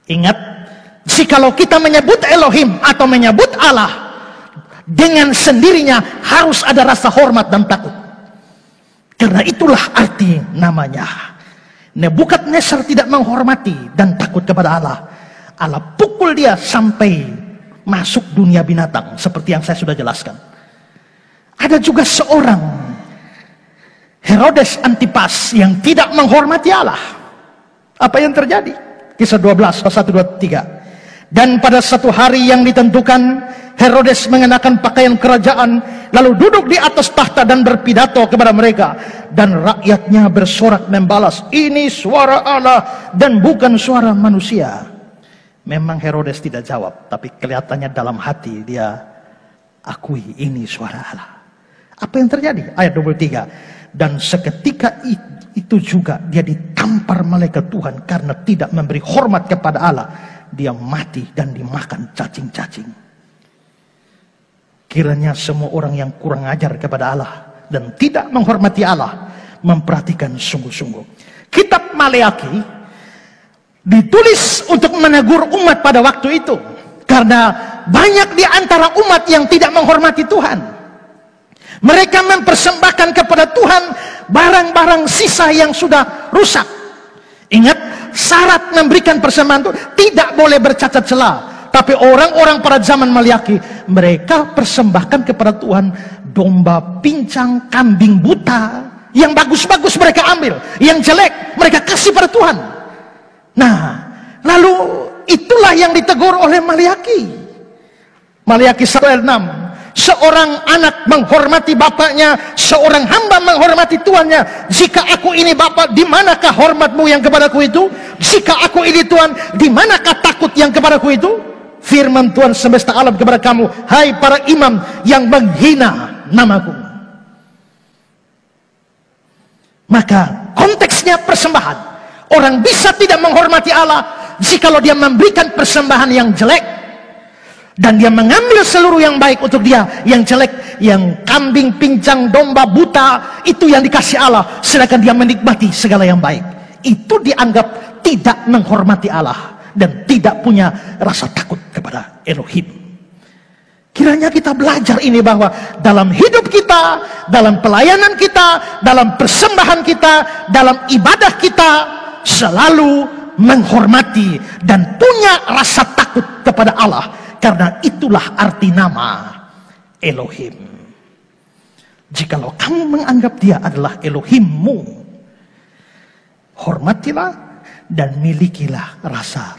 Ingat, jikalau kita menyebut Elohim atau menyebut Allah, dengan sendirinya harus ada rasa hormat dan takut. Karena itulah arti namanya. Nebukadnezar tidak menghormati dan takut kepada Allah. Allah pukul dia sampai masuk dunia binatang, seperti yang saya sudah jelaskan. Ada juga seorang Herodes Antipas yang tidak menghormati Allah. Apa yang terjadi? Kisah 12, 1, 2, 3. Dan pada satu hari yang ditentukan, Herodes mengenakan pakaian kerajaan, lalu duduk di atas tahta dan berpidato kepada mereka. Dan rakyatnya bersorak membalas, ini suara Allah dan bukan suara manusia. Memang Herodes tidak jawab, tapi kelihatannya dalam hati dia akui ini suara Allah. Apa yang terjadi? Ayat 23. Dan seketika itu juga dia ditampar malaikat Tuhan karena tidak memberi hormat kepada Allah. Dia mati dan dimakan cacing-cacing. Kiranya semua orang yang kurang ajar kepada Allah dan tidak menghormati Allah memperhatikan sungguh-sungguh. Kitab Maleaki ditulis untuk menegur umat pada waktu itu. Karena banyak di antara umat yang tidak menghormati Tuhan. Mereka mempersembahkan kepada Tuhan barang-barang sisa yang sudah rusak. Ingat, syarat memberikan persembahan itu tidak boleh bercacat celah. Tapi orang-orang pada zaman Maleaki, mereka persembahkan kepada Tuhan domba pincang, kambing buta. Yang bagus-bagus mereka ambil, yang jelek mereka kasih pada Tuhan. Nah, lalu itulah yang ditegur oleh Maleaki. Maleaki 1 ayat 6. Seorang anak menghormati bapaknya, seorang hamba menghormati tuannya. Jika aku ini bapak, di manakah hormatmu yang kepadaku itu? Jika aku ini Tuhan, di manakah takut yang kepadaku itu? Firman Tuhan semesta alam kepada kamu, hai para imam yang menghina namaku. Maka konteksnya persembahan. Orang bisa tidak menghormati Allah jikalau dia memberikan persembahan yang jelek. Dan dia mengambil seluruh yang baik untuk dia. Yang jelek, yang kambing, pincang, domba, buta, itu yang dikasih Allah. Sedangkan dia menikmati segala yang baik. Itu dianggap tidak menghormati Allah. Dan tidak punya rasa takut kepada Elohim. Kiranya kita belajar ini bahwa dalam hidup kita, dalam pelayanan kita, dalam persembahan kita, dalam ibadah kita, selalu menghormati dan punya rasa takut kepada Allah. Karena itulah arti nama Elohim. Jikalau kamu menganggap dia adalah Elohimmu, hormatilah dan milikilah rasa